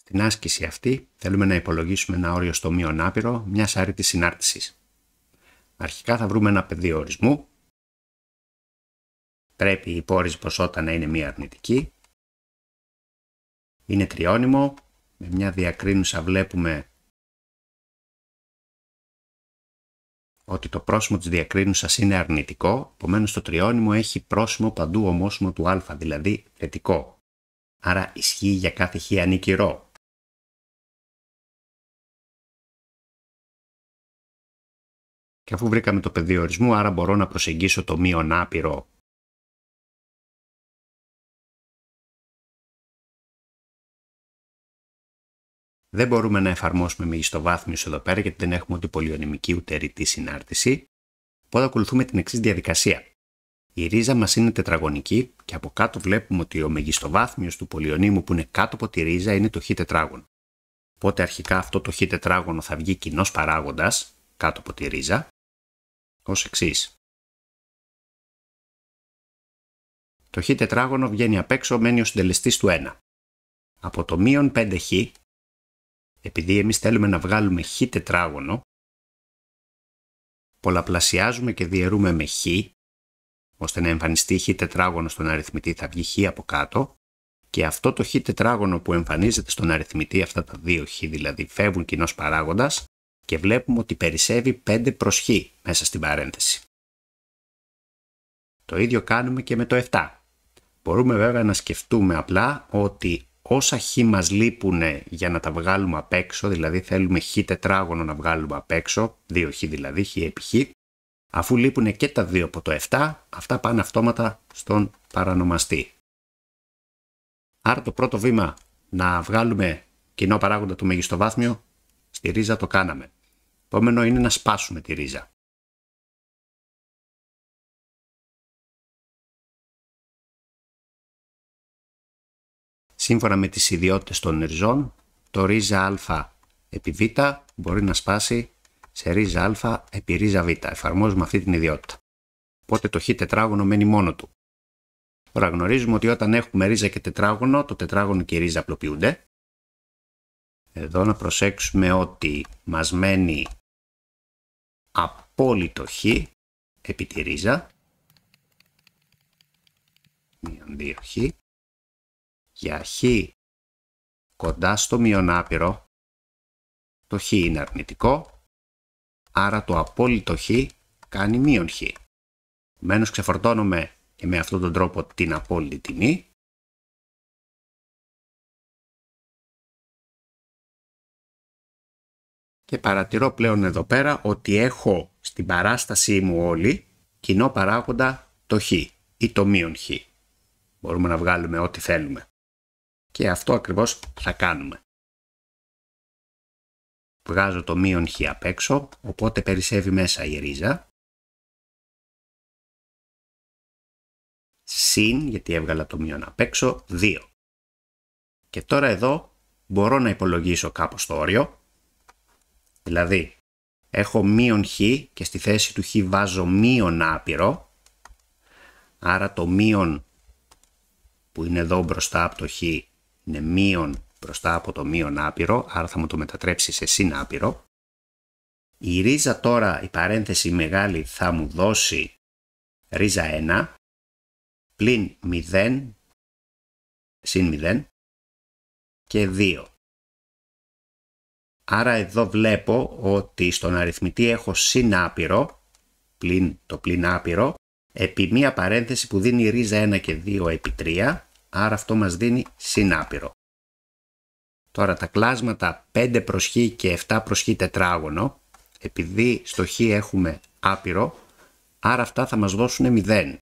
Στην άσκηση αυτή θέλουμε να υπολογίσουμε ένα όριο στο μείον άπειρο μιας άρρητης συνάρτησης. Αρχικά θα βρούμε ένα πεδίο ορισμού. Πρέπει η υπόρρηση ποσότητα να είναι μία αρνητική. Είναι τριώνυμο. Με μια διακρίνουσα βλέπουμε ότι το πρόσημο της διακρίνουσας είναι αρνητικό, επομένως το τριώνυμο έχει πρόσημο παντού ομόσημο του α, δηλαδή θετικό. Άρα ισχύει για κάθε χ ανήκει ρο. Και αφού βρήκαμε το πεδίο ορισμού, άρα μπορώ να προσεγγίσω το μείον άπειρο δεν μπορούμε να εφαρμόσουμε μεγιστοβάθμιους εδώ πέρα γιατί δεν έχουμε ούτε πολυονυμική ούτε ρητή συνάρτηση. Οπότε ακολουθούμε την εξής διαδικασία. Η ρίζα μας είναι τετραγωνική και από κάτω βλέπουμε ότι ο μεγιστοβάθμιος του πολυονύμου που είναι κάτω από τη ρίζα είναι το χ τετράγωνο. Οπότε αρχικά αυτό το χ τετράγωνο θα βγει κοινός παράγοντας κάτω από τη ρίζα ως εξής. Το χ τετράγωνο βγαίνει απ' έξω, μένει ο συντελεστής του 1. Από το μείον 5χ, επειδή εμείς θέλουμε να βγάλουμε χ τετράγωνο, πολλαπλασιάζουμε και διαιρούμε με χ, ώστε να εμφανιστεί χ τετράγωνο στον αριθμητή θα βγει χ από κάτω και αυτό το χ τετράγωνο που εμφανίζεται στον αριθμητή, αυτά τα δύο χ δηλαδή, φεύγουν κοινός παράγοντας και βλέπουμε ότι περισσεύει 5 προς χ μέσα στην παρένθεση. Το ίδιο κάνουμε και με το 7. Μπορούμε βέβαια να σκεφτούμε απλά ότι όσα χ μας λείπουν για να τα βγάλουμε απ' έξω, δηλαδή θέλουμε χ τετράγωνο να βγάλουμε απ' έξω, 2χ δηλαδή, χ επί χ, αφού λείπουν και τα 2 από το 7, αυτά πάνε αυτόματα στον παρανομαστή. Άρα το πρώτο βήμα να βγάλουμε κοινό παράγοντα του μεγιστοβάθμιο, στη ρίζα το κάναμε. Επόμενο είναι να σπάσουμε τη ρίζα. Σύμφωνα με τις ιδιότητες των ριζών, το ρίζα α επί β μπορεί να σπάσει σε ρίζα α επί ρίζα β. Εφαρμόζουμε αυτή την ιδιότητα. Οπότε το χ τετράγωνο μένει μόνο του. Τώρα γνωρίζουμε ότι όταν έχουμε ρίζα και τετράγωνο, το τετράγωνο και η ρίζα απλοποιούνται. Εδώ να προσέξουμε ότι μας μένει απόλυτο χ επί τη ρίζα. Μείον 2χ. Για χ κοντά στο μείον άπειρο, το χ είναι αρνητικό, άρα το απόλυτο χ κάνει μείον χ. Επομένως ξεφορτώνουμε και με αυτόν τον τρόπο την απόλυτη τιμή. Και παρατηρώ πλέον εδώ πέρα ότι έχω στην παράστασή μου όλη κοινό παράγοντα το χ ή το μείον χ. Μπορούμε να βγάλουμε ό,τι θέλουμε. Και αυτό ακριβώς θα κάνουμε. Βγάζω το μείον χ απ' έξω, οπότε περισσεύει μέσα η ρίζα. Συν, γιατί έβγαλα το μείον απ' έξω, 2. Και τώρα εδώ μπορώ να υπολογίσω κάπως το όριο. Δηλαδή, έχω μείον χ και στη θέση του χ βάζω μείον άπειρο. Άρα το μείον που είναι εδώ μπροστά από το χ είναι μείον μπροστά από το μείον άπειρο, άρα θα μου το μετατρέψει σε συν άπειρο. Η ρίζα τώρα, η παρένθεση μεγάλη, θα μου δώσει ρίζα 1 πλην 0 συν 0 και 2. Άρα εδώ βλέπω ότι στον αριθμητή έχω συν άπειρο, πλην το πλην άπειρο, επί μία παρένθεση που δίνει ρίζα 1 και 2 επί 3, άρα αυτό μας δίνει συν άπειρο. Τώρα τα κλάσματα 5 προς χ και 7 προς χ τετράγωνο, επειδή στο χ έχουμε άπειρο, άρα αυτά θα μας δώσουν 0.